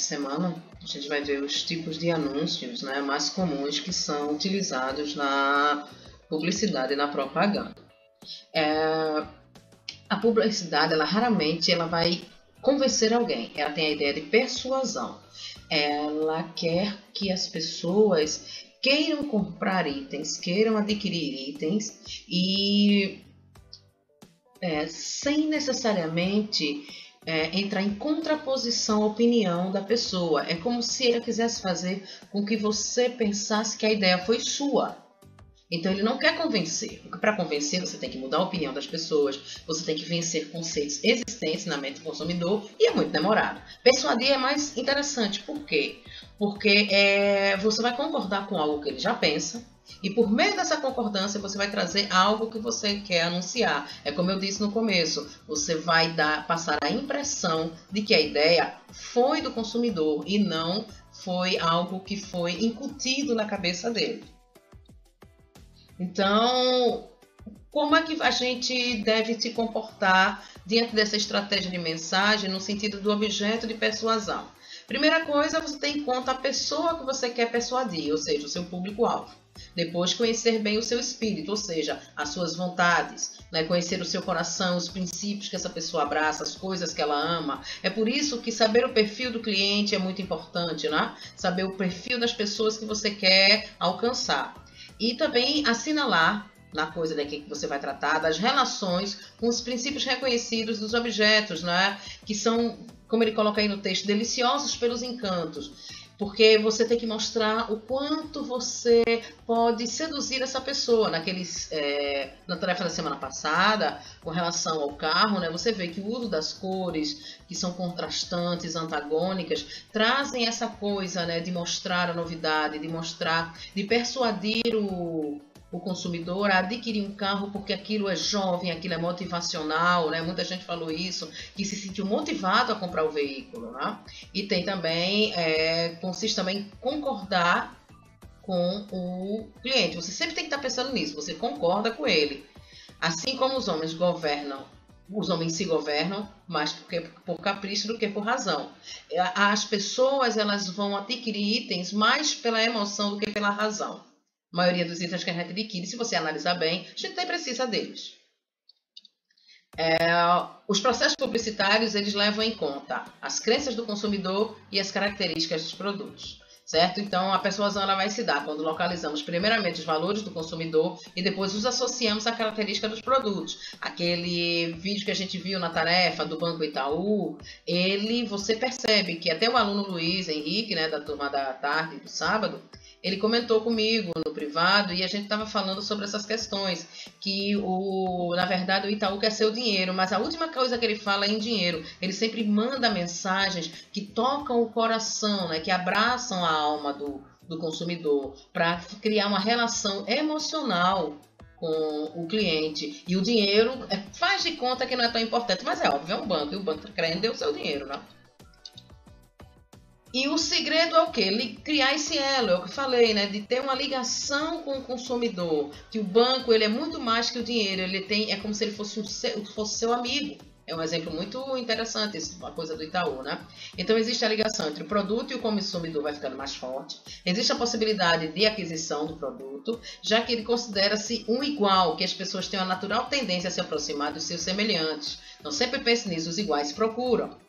semana a gente vai ver os tipos de anúncios, né, mais comuns que são utilizados na publicidade e na propaganda. A publicidade, ela raramente vai convencer alguém. Ela tem a ideia de persuasão. Ela quer que as pessoas queiram comprar itens, queiram adquirir itens e sem necessariamente entrar em contraposição à opinião da pessoa. É como se ela quisesse fazer com que você pensasse que a ideia foi sua. Então ele não quer convencer, porque para convencer você tem que mudar a opinião das pessoas, você tem que vencer conceitos existentes na mente do consumidor e é muito demorado. Persuadir é mais interessante, por quê? Porque você vai concordar com algo que ele já pensa e por meio dessa concordância você vai trazer algo que você quer anunciar. É como eu disse no começo, você vai passar a impressão de que a ideia foi do consumidor e não foi algo que foi incutido na cabeça dele. Então, como é que a gente deve se comportar diante dessa estratégia de mensagem no sentido do objeto de persuasão? Primeira coisa, você tem em conta a pessoa que você quer persuadir, ou seja, o seu público-alvo. Depois, conhecer bem o seu espírito, ou seja, as suas vontades, né? Conhecer o seu coração, os princípios que essa pessoa abraça, as coisas que ela ama. É por isso que saber o perfil do cliente é muito importante, né? Saber o perfil das pessoas que você quer alcançar. E também assinalar, na coisa daqui que você vai tratar, das relações com os princípios reconhecidos dos objetos, né? Que são, como ele coloca aí no texto, deliciosos pelos encantos. Porque você tem que mostrar o quanto você pode seduzir essa pessoa. Na tarefa da semana passada, com relação ao carro, né, você vê que o uso das cores, que são contrastantes, antagônicas, trazem essa coisa, né, de mostrar a novidade, de persuadir o consumidor a adquirir um carro porque aquilo é jovem, aquilo é motivacional, né? Muita gente falou isso, que se sentiu motivado a comprar o veículo, né? E tem também, consiste também em concordar com o cliente. Você sempre tem que estar pensando nisso, você concorda com ele. Assim como os homens se governam mais por capricho do que por razão. As pessoas, elas vão adquirir itens mais pela emoção do que pela razão. A maioria dos itens que a gente adquire, se você analisar bem, a gente nem precisa deles. Os processos publicitários, eles levam em conta as crenças do consumidor e as características dos produtos, certo? Então, a persuasão ela vai se dar quando localizamos primeiramente os valores do consumidor e depois os associamos à característica dos produtos. Aquele vídeo que a gente viu na tarefa do Banco Itaú, você percebe que até o aluno Luiz Henrique, né, da turma da tarde do sábado, ele comentou comigo no privado e a gente estava falando sobre essas questões, que na verdade o Itaú quer seu dinheiro, mas a última coisa que ele fala é em dinheiro. Ele sempre manda mensagens que tocam o coração, né, que abraçam a alma do consumidor, para criar uma relação emocional com o cliente. E o dinheiro, faz de conta que não é tão importante, mas é óbvio, é um banco, e o banco está querendo o seu dinheiro, né? E o segredo é o quê? Ele criar esse elo, é o que eu falei, né? De ter uma ligação com o consumidor. Que o banco, ele é muito mais que o dinheiro. É como se ele fosse seu amigo. É um exemplo muito interessante, a coisa do Itaú, né? Então, existe a ligação entre o produto e o consumidor vai ficando mais forte. Existe a possibilidade de aquisição do produto, já que ele considera-se um igual, que as pessoas têm uma natural tendência a se aproximar dos seus semelhantes. Então, sempre pense nisso, os iguais se procuram.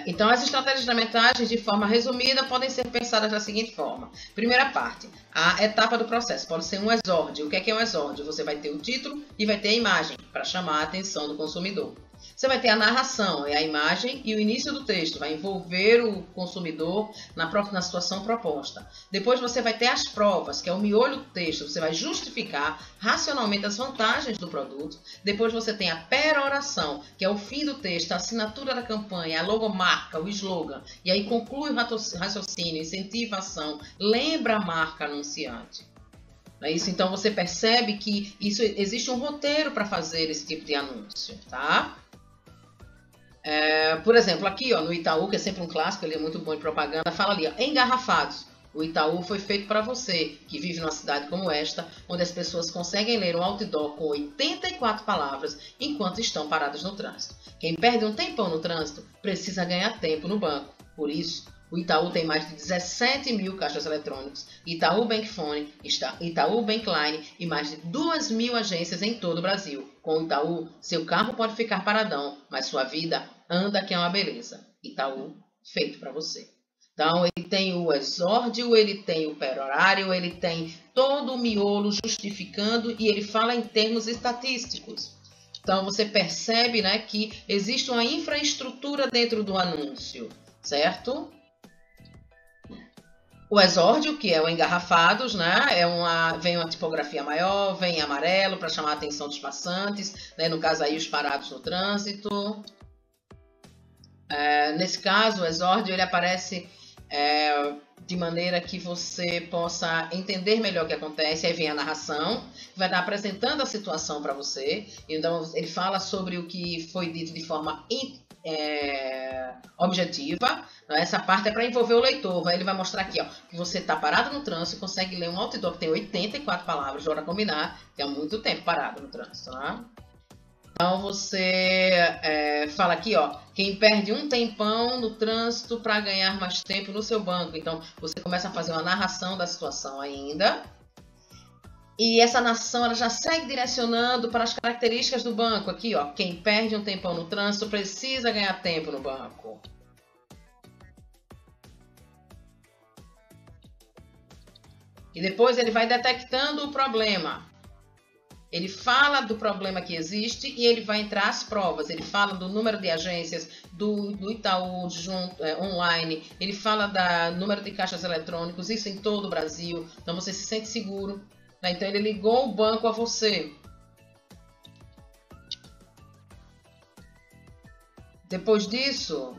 Então, as estratégias da mensagem, de forma resumida, podem ser pensadas da seguinte forma. Primeira parte, a etapa do processo. Pode ser um exórdio. O que é um exórdio? Você vai ter o título e vai ter a imagem, para chamar a atenção do consumidor. Você vai ter a narração, é a imagem e o início do texto, vai envolver o consumidor na situação proposta. Depois você vai ter as provas, que é o miolho do texto, você vai justificar racionalmente as vantagens do produto. Depois você tem a peroração, que é o fim do texto, a assinatura da campanha, a logomarca, o slogan. E aí conclui o raciocínio, incentiva a ação, lembra a marca anunciante. Não é isso? Então você percebe que existe um roteiro para fazer esse tipo de anúncio, tá? Por exemplo, aqui ó, no Itaú, que é sempre um clássico, ele é muito bom de propaganda, fala ali, ó, engarrafados. O Itaú foi feito para você, que vive numa cidade como esta, onde as pessoas conseguem ler um outdoor com 84 palavras enquanto estão paradas no trânsito. Quem perde um tempão no trânsito precisa ganhar tempo no banco. Por isso, o Itaú tem mais de 17 mil caixas eletrônicos, Itaú Bankfone, Itaú Bankline e mais de 2.000 agências em todo o Brasil. Com o Itaú, seu carro pode ficar paradão, mas sua vida anda que é uma beleza. Itaú, feito para você. Então, ele tem o exórdio, ele tem o perorário, ele tem todo o miolo justificando e ele fala em termos estatísticos. Então, você percebe, né, que existe uma infraestrutura dentro do anúncio, certo? O exórdio, que é o engarrafados, né? Vem uma tipografia maior, vem amarelo para chamar a atenção dos passantes, né? No caso aí os parados no trânsito. Nesse caso, o exórdio ele aparece de maneira que você possa entender melhor o que acontece. Aí vem a narração, que vai estar apresentando a situação para você. Então, ele fala sobre o que foi dito de forma objetiva. Essa parte é para envolver o leitor. Ele vai mostrar aqui, ó, que você está parado no trânsito e consegue ler um outdoor que tem 84 palavras. Bora combinar que é muito tempo parado no trânsito, né? Então você fala aqui, ó, quem perde um tempão no trânsito para ganhar mais tempo no seu banco. Então você começa a fazer uma narração da situação ainda. E essa narração ela já segue direcionando para as características do banco. Aqui, ó, quem perde um tempão no trânsito precisa ganhar tempo no banco. E depois ele vai detectando o problema. Ele fala do problema que existe e ele vai entrar às provas. Ele fala do número de agências, do Itaú online. Ele fala do número de caixas eletrônicos, isso em todo o Brasil. Então você se sente seguro. Né? Então ele ligou o banco a você. Depois disso,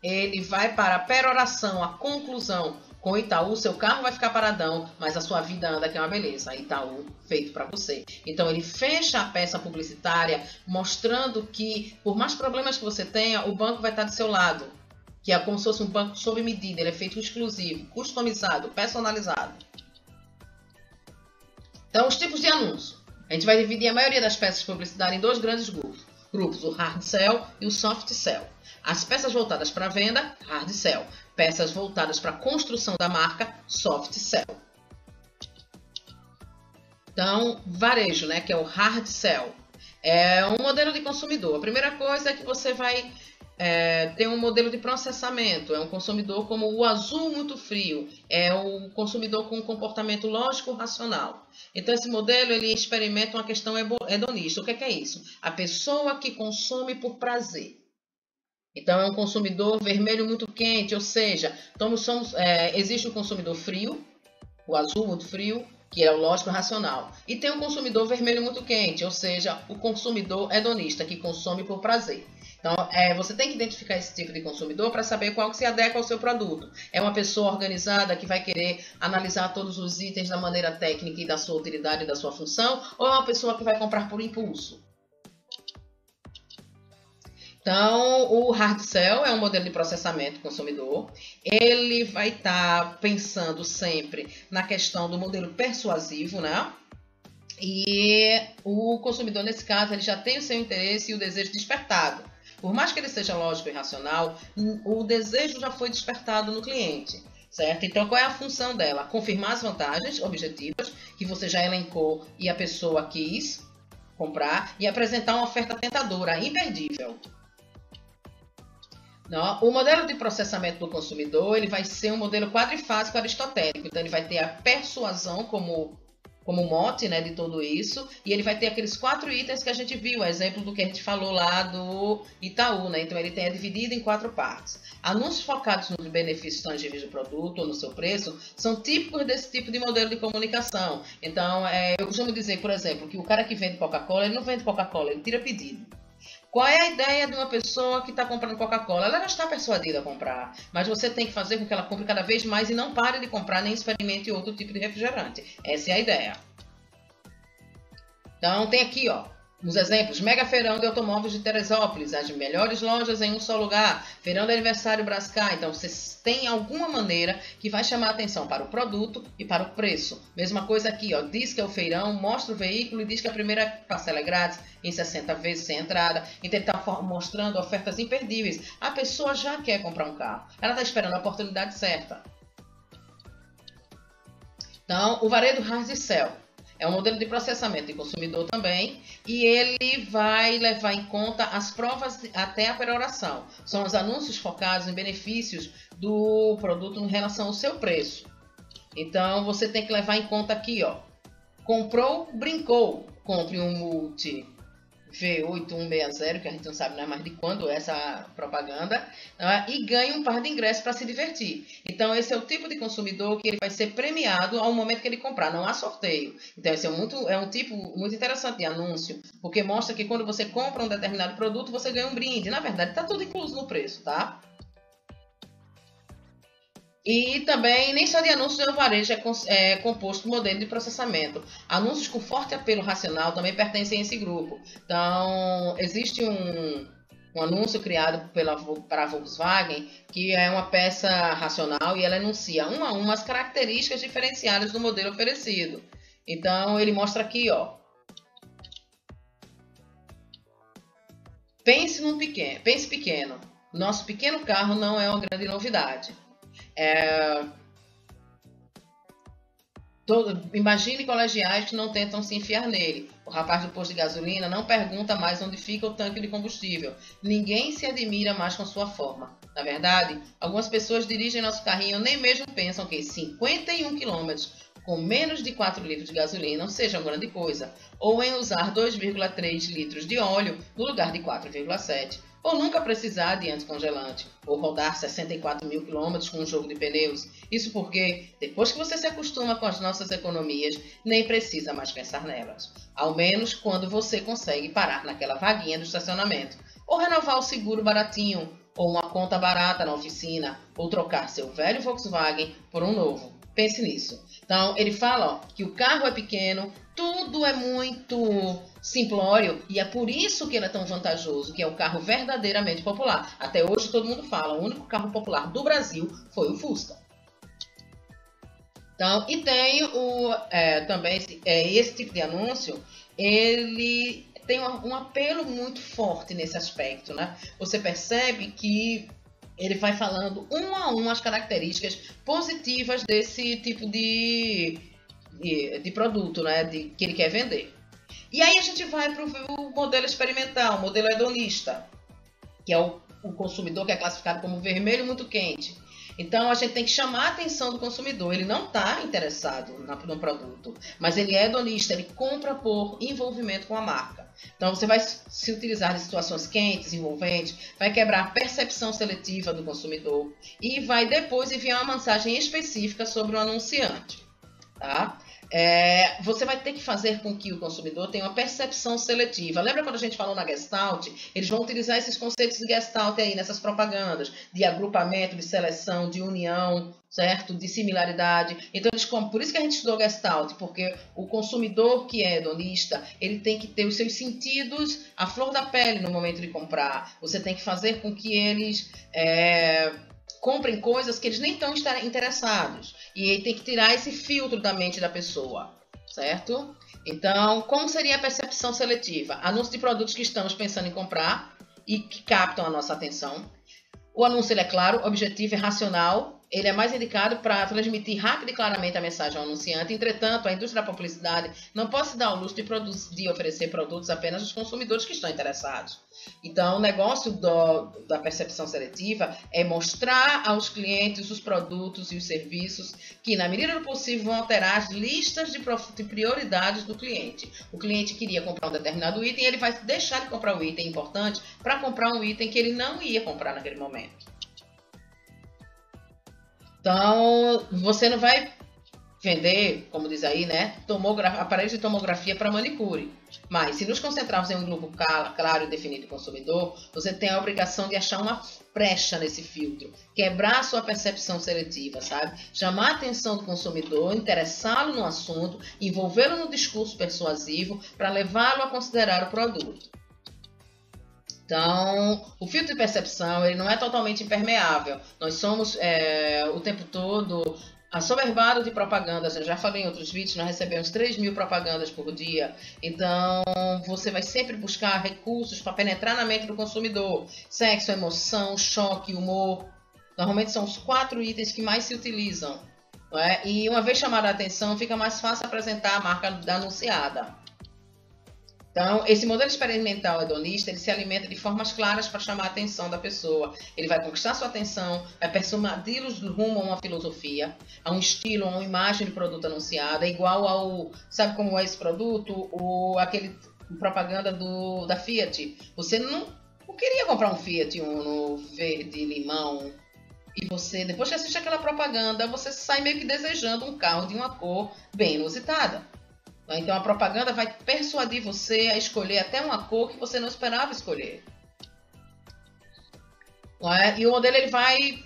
ele vai para a peroração, a conclusão. Com o Itaú, seu carro vai ficar paradão, mas a sua vida anda que é uma beleza. Itaú, feito para você. Então, ele fecha a peça publicitária, mostrando que, por mais problemas que você tenha, o banco vai estar do seu lado. Que é como se fosse um banco sob medida. Ele é feito exclusivo, customizado, personalizado. Então, os tipos de anúncio. A gente vai dividir a maioria das peças de publicidade em dois grandes grupos, o hard sell e o soft sell. As peças voltadas para venda, hard sell. Peças voltadas para a construção da marca, soft sell. Então, varejo, né, que é o hard sell. É um modelo de consumidor. A primeira coisa é que você vai ter um modelo de processamento. É um consumidor como o azul muito frio. É um consumidor com um comportamento lógico racional. Então, esse modelo ele experimenta uma questão hedonista. O que é isso? A pessoa que consome por prazer. Então, é um consumidor vermelho muito quente, ou seja, existe o consumidor frio, o azul muito frio, que é o lógico racional. E tem o consumidor vermelho muito quente, ou seja, o consumidor hedonista, que consome por prazer. Então, você tem que identificar esse tipo de consumidor para saber qual que se adequa ao seu produto. É uma pessoa organizada que vai querer analisar todos os itens da maneira técnica e da sua utilidade e da sua função, ou é uma pessoa que vai comprar por impulso? Então, o hard sell é um modelo de processamento do consumidor. Ele vai estar pensando sempre na questão do modelo persuasivo, né? E o consumidor, nesse caso, ele já tem o seu interesse e o desejo despertado. Por mais que ele seja lógico e racional, o desejo já foi despertado no cliente, certo? Então, qual é a função dela? Confirmar as vantagens objetivas que você já elencou e a pessoa quis comprar e apresentar uma oferta tentadora, imperdível. Não, o modelo de processamento do consumidor ele vai ser um modelo quadrifásico aristotélico. Então, ele vai ter a persuasão como mote, né, de tudo isso. E ele vai ter aqueles 4 itens que a gente viu, exemplo do que a gente falou lá do Itaú. Né? Então, ele é dividido em 4 partes. Anúncios focados nos benefícios tangíveis do produto ou no seu preço são típicos desse tipo de modelo de comunicação. Então, eu costumo dizer, por exemplo, que o cara que vende Coca-Cola, ele não vende Coca-Cola, ele tira pedido. Qual é a ideia de uma pessoa que está comprando Coca-Cola? Ela já está persuadida a comprar, mas você tem que fazer com que ela compre cada vez mais e não pare de comprar nem experimente outro tipo de refrigerante. Essa é a ideia. Então tem aqui, ó, Os exemplos: Mega Feirão de Automóveis de Teresópolis, as melhores lojas em um só lugar, Feirão de Aniversário Brascar. Então, você tem alguma maneira que vai chamar a atenção para o produto e para o preço. Mesma coisa aqui, ó, diz que é o feirão, mostra o veículo e diz que a primeira parcela é grátis em 60 vezes sem entrada. Então, ele está mostrando ofertas imperdíveis. A pessoa já quer comprar um carro, ela está esperando a oportunidade certa. Então, o Varejo Hard Sell é um modelo de processamento de consumidor também, e ele vai levar em conta as provas até a peroração. São os anúncios focados em benefícios do produto em relação ao seu preço. Então, você tem que levar em conta aqui, ó, comprou, brincou, compre um Multi V8160, que a gente não sabe mais de quando é essa propaganda, e ganhe um par de ingressos para se divertir. Então, esse é o tipo de consumidor que ele vai ser premiado ao momento que ele comprar, não há sorteio. Então, esse é um tipo muito interessante de anúncio, porque mostra que quando você compra um determinado produto, você ganha um brinde. Na verdade, está tudo incluso no preço, tá? E também, nem só de anúncios no varejo é composto o modelo de processamento. Anúncios com forte apelo racional também pertencem a esse grupo. Então, existe um anúncio criado para a Volkswagen, que é uma peça racional e ela enuncia uma a uma as características diferenciadas do modelo oferecido. Então, ele mostra aqui, ó. Pense pequeno. Nosso pequeno carro não é uma grande novidade. Imagine colegiais que não tentam se enfiar nele. O rapaz do posto de gasolina não pergunta mais onde fica o tanque de combustível. Ninguém se admira mais com sua forma. Na verdade, algumas pessoas dirigem nosso carrinho nem mesmo pensam que 51 km com menos de 4 litros de gasolina não seja uma grande coisa, ou em usar 2,3 litros de óleo no lugar de 4,7, ou nunca precisar de anticongelante, ou rodar 64 mil quilômetros com um jogo de pneus. Isso porque, depois que você se acostuma com as nossas economias, nem precisa mais pensar nelas. Ao menos quando você consegue parar naquela vaguinha do estacionamento, ou renovar o seguro baratinho, ou uma conta barata na oficina, ou trocar seu velho Volkswagen por um novo. Pense nisso. Então, ele fala, ó, que o carro é pequeno, tudo é muito simplório e é por isso que ele é tão vantajoso, que é o carro verdadeiramente popular. Até hoje todo mundo fala, o único carro popular do Brasil foi o Fusca. Então, e tem também esse tipo de anúncio, ele tem um apelo muito forte nesse aspecto, né? Você percebe que ele vai falando um a um as características positivas desse tipo de produto, né, que ele quer vender. E aí a gente vai para o modelo experimental, o modelo hedonista, que é o consumidor que é classificado como vermelho muito quente. Então a gente tem que chamar a atenção do consumidor. Ele não está interessado no produto, mas ele é hedonista, ele compra por envolvimento com a marca. Então você vai se utilizar de situações quentes, envolventes, vai quebrar a percepção seletiva do consumidor e vai depois enviar uma mensagem específica sobre o anunciante. Tá? Você vai ter que fazer com que o consumidor tenha uma percepção seletiva. Lembra quando a gente falou na Gestalt? Eles vão utilizar esses conceitos de Gestalt aí nessas propagandas, de agrupamento, de seleção, de união, certo? De similaridade. Então, por isso que a gente estudou Gestalt, porque o consumidor que é hedonista, ele tem que ter os seus sentidos à flor da pele no momento de comprar. Você tem que fazer com que eles comprem coisas que eles nem estão interessados. E aí tem que tirar esse filtro da mente da pessoa, certo? Então, como seria a percepção seletiva? Anúncio de produtos que estamos pensando em comprar e que captam a nossa atenção. O anúncio ele é claro, objetivo e racional. Ele é mais indicado para transmitir rápido e claramente a mensagem ao anunciante. Entretanto, a indústria da publicidade não pode se dar ao luxo de oferecer produtos apenas aos consumidores que estão interessados. Então, o negócio da percepção seletiva é mostrar aos clientes os produtos e os serviços que, na medida do possível, vão alterar as listas de prioridades do cliente. O cliente queria comprar um determinado item e ele vai deixar de comprar o item importante para comprar um item que ele não ia comprar naquele momento. Então, você não vai vender, como diz aí, né, aparelhos de tomografia para manicure. Mas se nos concentrarmos em um grupo claro e definido de consumidor, você tem a obrigação de achar uma brecha nesse filtro, quebrar a sua percepção seletiva, sabe? Chamar a atenção do consumidor, interessá-lo no assunto, envolvê-lo no discurso persuasivo para levá-lo a considerar o produto. Então, o filtro de percepção ele não é totalmente impermeável. Nós somos o tempo todo assoberbados de propagandas. Eu já falei em outros vídeos, nós recebemos 3.000 propagandas por dia. Então, você vai sempre buscar recursos para penetrar na mente do consumidor. Sexo, emoção, choque, humor. Normalmente são os 4 itens que mais se utilizam. Não é? E uma vez chamada a atenção, fica mais fácil apresentar a marca anunciada. Então, esse modelo experimental hedonista, ele se alimenta de formas claras para chamar a atenção da pessoa. Ele vai conquistar sua atenção, vai persuadi-los rumo a uma filosofia, a um estilo, a uma imagem de produto anunciado. É igual ao... Sabe como é esse produto? Aquele propaganda da Fiat. Você não queria comprar um Fiat Uno verde limão. E você, depois que assiste aquela propaganda, você sai meio que desejando um carro de uma cor bem inusitada. Então a propaganda vai persuadir você a escolher até uma cor que você não esperava escolher. E o modelo ele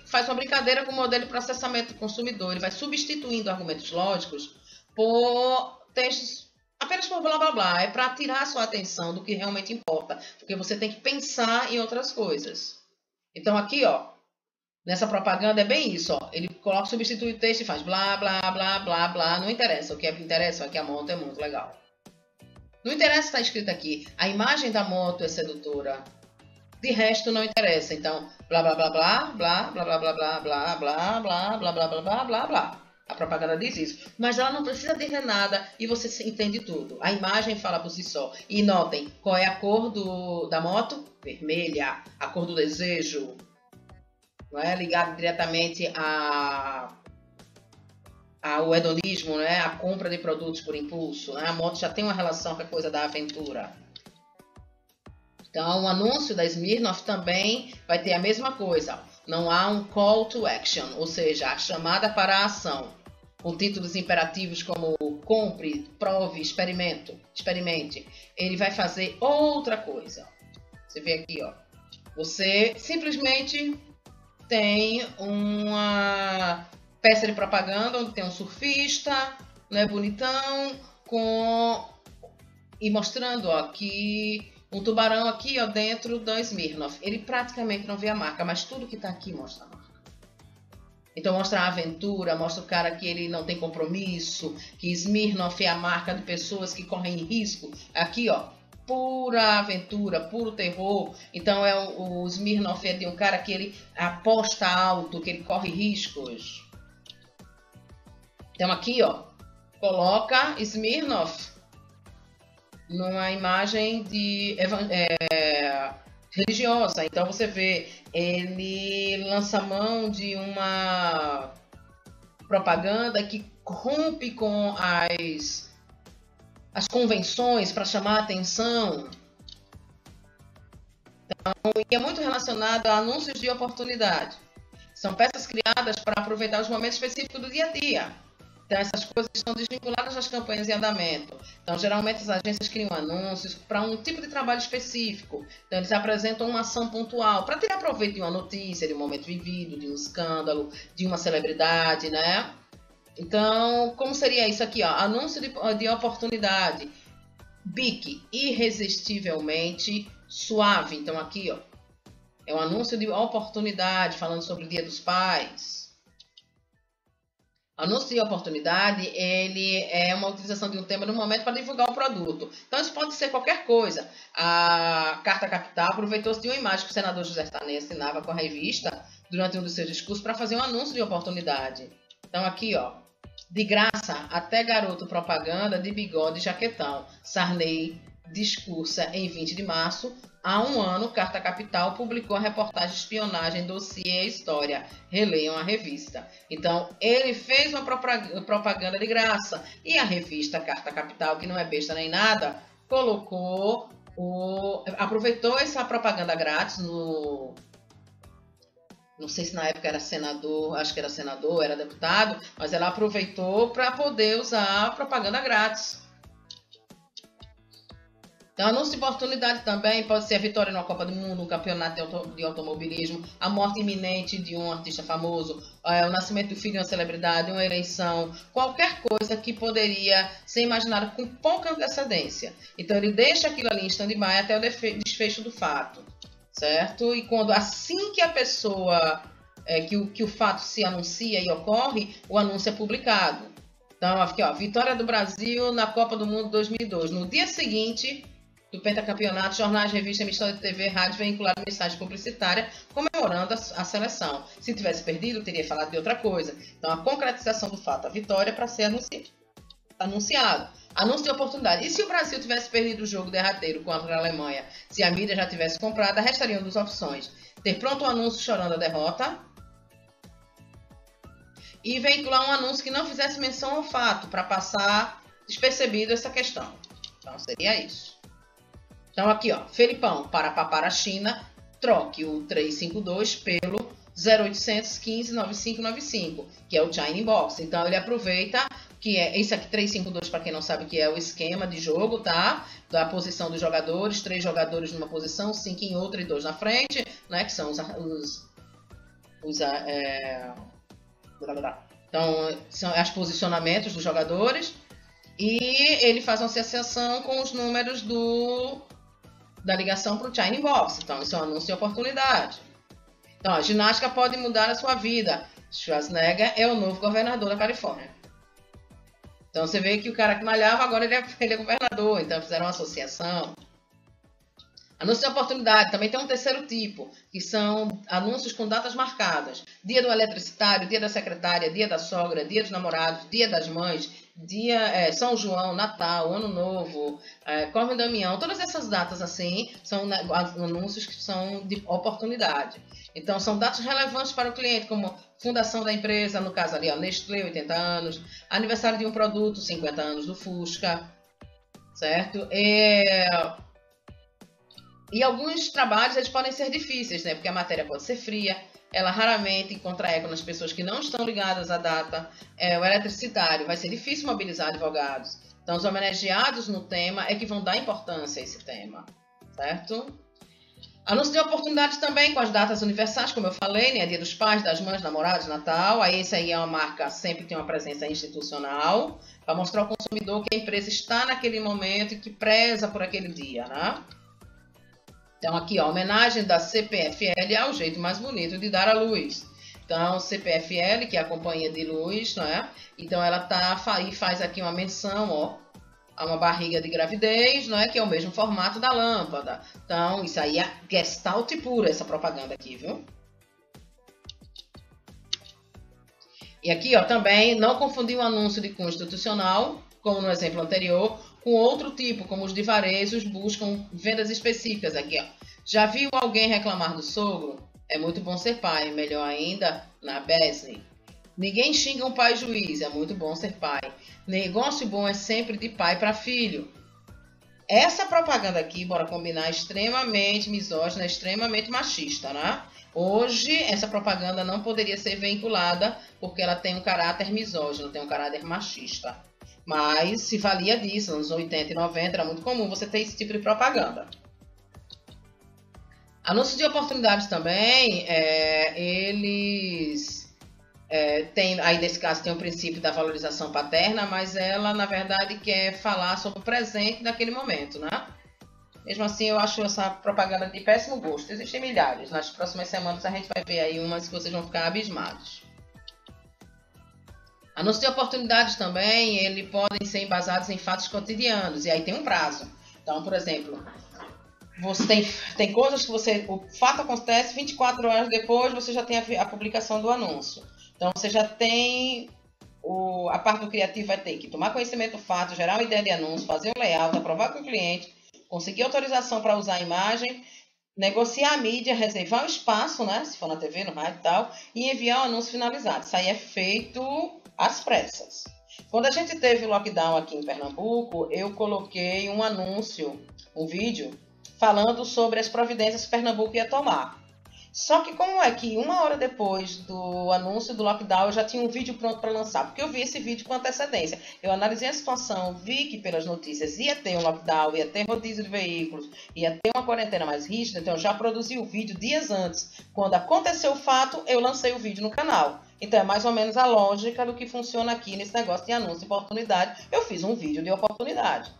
faz uma brincadeira com o modelo de processamento do consumidor. Ele vai substituindo argumentos lógicos por textos apenas por blá blá blá. É para tirar a sua atenção do que realmente importa. Porque você tem que pensar em outras coisas. Então aqui, nessa propaganda é bem isso, ele substitui o texto e faz blá, blá, blá, blá, blá, não interessa. O que interessa é que a moto é muito legal. Não interessa estar escrito aqui, a imagem da moto é sedutora. De resto não interessa. Então, blá, blá, blá, blá, blá, blá, blá, blá, blá, blá, blá, blá, blá, blá, blá, blá, blá, blá. A propaganda diz isso, mas ela não precisa dizer nada e você entende tudo. A imagem fala por si só. E notem, qual é a cor da moto? Vermelha, a cor do desejo. Não é ligado diretamente ao hedonismo, né? A compra de produtos por impulso. Né? A moto já tem uma relação com a coisa da aventura. Então, o anúncio da Smirnoff também vai ter a mesma coisa. Não há um call to action, ou seja, a chamada para a ação. Com títulos imperativos como compre, prove, experimente. Ele vai fazer outra coisa. Você vê aqui, Você simplesmente tem uma peça de propaganda onde tem um surfista, né, bonitão, e mostrando que um tubarão aqui dentro da Smirnoff. Ele praticamente não vê a marca, mas tudo que está aqui mostra a marca. Então mostra a aventura, mostra o cara que ele não tem compromisso, que Smirnoff é a marca de pessoas que correm risco. Aqui, pura aventura, puro terror. Então o Smirnoff é de um cara que ele aposta alto, que ele corre riscos. Então aqui, coloca Smirnoff numa imagem de religiosa. Então você vê, ele lança mão de uma propaganda que rompe com as convenções para chamar a atenção. Então, e é muito relacionado a anúncios de oportunidade. São peças criadas para aproveitar os momentos específicos do dia a dia. Então, essas coisas são desvinculadas das campanhas em andamento. Então, geralmente, as agências criam anúncios para um tipo de trabalho específico. Então, eles apresentam uma ação pontual para tirar proveito de uma notícia, de um momento vivido, de um escândalo, de uma celebridade, né? Então, como seria isso aqui? Anúncio de oportunidade. Bic, irresistivelmente suave. Então, aqui, é um anúncio de oportunidade, falando sobre o Dia dos Pais. Anúncio de oportunidade, ele é uma utilização de um tema no momento para divulgar um produto. Então, isso pode ser qualquer coisa. A Carta Capital aproveitou-se de uma imagem que o senador José Sarney assinava com a revista durante um dos seus discursos para fazer um anúncio de oportunidade. Então, aqui, de graça, até garoto propaganda de bigode e jaquetão. Sarney discursa em 20 de março. Há um ano, Carta Capital publicou a reportagem Espionagem, Dossiê História. Releiam a revista. Então, ele fez uma propaganda de graça. E a revista Carta Capital, que não é besta nem nada, aproveitou essa propaganda grátis não sei se na época era senador, acho que era senador, era deputado, mas ela aproveitou para poder usar propaganda grátis. Então, anúncio de oportunidade também pode ser a vitória numa Copa do Mundo, um campeonato de automobilismo, a morte iminente de um artista famoso, o nascimento do filho de uma celebridade, uma eleição, qualquer coisa que poderia ser imaginada com pouca antecedência. Então, ele deixa aquilo ali em stand-by até o desfecho do fato, certo? E quando assim que a pessoa, que o fato se anuncia e ocorre, o anúncio é publicado. Então, aqui, ó, vitória do Brasil na Copa do Mundo 2002. No dia seguinte do pentacampeonato, jornais, revistas, emissões de TV, rádio veicularam mensagem publicitária comemorando a seleção. Se tivesse perdido, teria falado de outra coisa. Então, a concretização do fato, a vitória para ser anunciado. Anúncio de oportunidade. E se o Brasil tivesse perdido o jogo derradeiro contra a Alemanha, se a mídia já tivesse comprado, restariam duas opções. Ter pronto um anúncio chorando a derrota e veicular um anúncio que não fizesse menção ao fato, para passar despercebido essa questão. Então, seria isso. Então, aqui, ó, Felipão, para China, troque o 352 pelo 0800 15 9595, que é o China Inbox. Então, ele aproveita que é esse aqui, 352, para quem não sabe, que é o esquema de jogo, tá? Da posição dos jogadores, 3 jogadores numa posição, 5 em outra e 2 na frente, né? Que são então, são os posicionamentos dos jogadores. E ele faz uma associação com os números da ligação para o China Inbox. Então, isso é um anúncio de oportunidade. Então, a ginástica pode mudar a sua vida. Schwarzenegger é o novo governador da Califórnia. Então, você vê que o cara que malhava, agora ele é governador. Então, fizeram uma associação. Anúncio de oportunidade. Também tem um terceiro tipo, que são anúncios com datas marcadas. Dia do eletricitário, dia da secretária, dia da sogra, dia dos namorados, dia das mães, São João, Natal, Ano Novo, Corvo e Damião. Todas essas datas assim são anúncios que são de oportunidade. Então, são datas relevantes para o cliente, como fundação da empresa, no caso ali, Nestlé, 80 anos, aniversário de um produto, 50 anos do Fusca, certo? E alguns trabalhos eles podem ser difíceis, né? Porque a matéria pode ser fria, ela raramente encontra eco nas pessoas que não estão ligadas à data. O eletricitário vai ser difícil mobilizar advogados. Então, os homenageados no tema é que vão dar importância a esse tema, certo? Anúncio de oportunidades também com as datas universais, como eu falei, né? Dia dos Pais, das Mães, Namorados, Natal. Aí esse aí é uma marca, sempre tem uma presença institucional, para mostrar ao consumidor que a empresa está naquele momento e que preza por aquele dia, né? Então, aqui, ó, homenagem da CPFL ao jeito mais bonito de dar à luz. Então, CPFL, que é a Companhia de Luz, não é? Então, ela faz aqui uma menção, ó, a uma barriga de gravidez, não é? Que é o mesmo formato da lâmpada. Então, isso aí é Gestalt pura, essa propaganda aqui, viu? E aqui, ó, também, não confundir o anúncio de cunho institucional, como no exemplo anterior, com outro tipo, como os de varejos buscam vendas específicas. Aqui, ó. Já viu alguém reclamar do sogro? É muito bom ser pai, melhor ainda na Besley. Ninguém xinga um pai juiz, é muito bom ser pai. Negócio bom é sempre de pai para filho. Essa propaganda aqui, bora combinar, é extremamente misógina, extremamente machista, né? Hoje, essa propaganda não poderia ser vinculada porque ela tem um caráter misógino, tem um caráter machista. Mas se valia disso, nos 80 e 90 era muito comum você ter esse tipo de propaganda. Anúncios de oportunidades também, eles têm, aí nesse caso tem o princípio da valorização paterna, mas ela na verdade quer falar sobre o presente daquele momento, né? Mesmo assim eu acho essa propaganda de péssimo gosto, existem milhares, nas próximas semanas a gente vai ver aí umas que vocês vão ficar abismados. Anúncios de oportunidades também, eles podem ser embasados em fatos cotidianos, e aí tem um prazo. Então, por exemplo, você tem coisas que o fato acontece 24 horas depois, você já tem a publicação do anúncio. Então, você já tem, a parte do criativo vai ter que tomar conhecimento do fato, gerar uma ideia de anúncio, fazer um layout, aprovar com o cliente, conseguir autorização para usar a imagem, negociar a mídia, reservar o espaço, né, se for na TV, no rádio e tal, e enviar o anúncio finalizado. Isso aí é feito às pressas. Quando a gente teve o lockdown aqui em Pernambuco, eu coloquei um anúncio, um vídeo, falando sobre as providências que Pernambuco ia tomar. Só que como é que 1 hora depois do anúncio do lockdown eu já tinha um vídeo pronto para lançar? Porque eu vi esse vídeo com antecedência. Eu analisei a situação, vi que pelas notícias ia ter um lockdown, ia ter rodízio de veículos, ia ter uma quarentena mais rígida, então eu já produzi o vídeo dias antes. Quando aconteceu o fato, eu lancei o vídeo no canal. Então é mais ou menos a lógica do que funciona aqui nesse negócio de anúncio de oportunidade. Eu fiz um vídeo de oportunidade.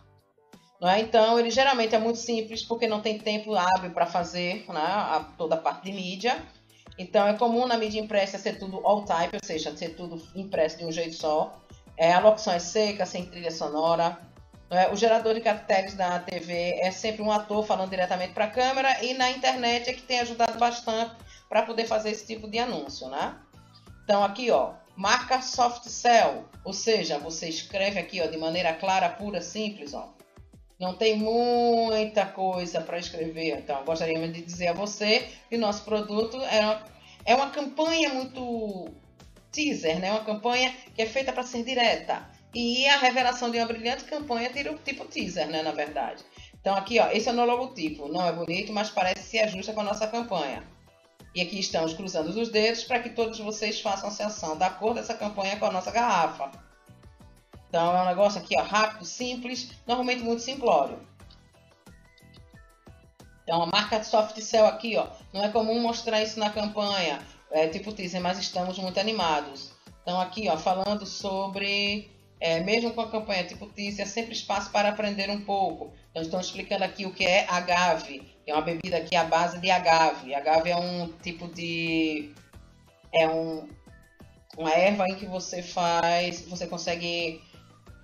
Não é? Então, ele geralmente é muito simples, porque não tem tempo hábil para fazer, né, toda a parte de mídia. Então, é comum na mídia impressa ser tudo all type, ou seja, ser tudo impresso de um jeito só. A locução é seca, sem trilha sonora. O gerador de caracteres da TV é sempre um ator falando diretamente para a câmera, e na internet é que tem ajudado bastante para poder fazer esse tipo de anúncio, né? Então, aqui, ó, marca soft sell, ou seja, você escreve aqui, ó, de maneira clara, pura, simples, ó. Não tem muita coisa para escrever. Então, gostaria de dizer a você que nosso produto é uma campanha muito teaser, né? Uma campanha que é feita para ser direta. E a revelação de uma brilhante campanha tira o tipo teaser, né? Na verdade. Então, aqui, ó, esse é o meu logotipo. Não é bonito, mas parece que se ajusta com a nossa campanha. E aqui estamos cruzando os dedos para que todos vocês façam a ação da cor dessa campanha com a nossa garrafa. Então, é um negócio aqui, ó, rápido, simples, normalmente muito simplório. Então, a marca de soft sell aqui, ó, não é comum mostrar isso na campanha, tipo teaser, mas estamos muito animados. Então, aqui, ó, falando sobre, mesmo com a campanha tipo teaser, é sempre espaço para aprender um pouco. Então, estão explicando aqui o que é agave, que é uma bebida aqui à base de agave. Agave é um tipo de... uma erva em que você consegue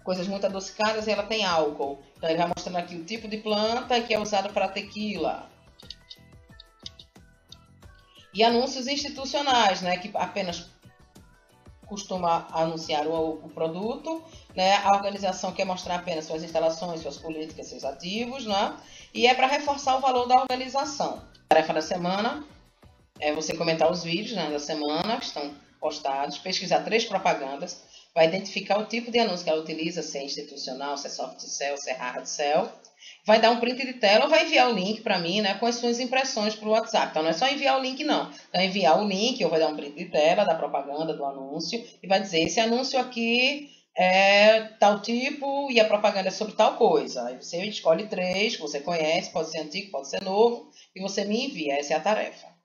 coisas muito adocicadas e ela tem álcool. Então ele vai mostrando aqui o tipo de planta que é usado para tequila. E anúncios institucionais, né, que apenas costuma anunciar o produto, né? A organização quer mostrar apenas suas instalações, suas políticas, seus ativos, né? E é para reforçar o valor da organização. A tarefa da semana é você comentar os vídeos, né, da semana que estão postados, pesquisar 3 propagandas, vai identificar o tipo de anúncio que ela utiliza, se é institucional, se é soft sell, se é hard sell. Vai dar um print de tela ou vai enviar o link para mim, né, com as suas impressões para o WhatsApp. Então não é só enviar o link, não. Então enviar o link, ou vai dar um print de tela da propaganda, do anúncio, e vai dizer, esse anúncio aqui é tal tipo e a propaganda é sobre tal coisa. Aí você escolhe 3 que você conhece, pode ser antigo, pode ser novo, e você me envia. Essa é a tarefa.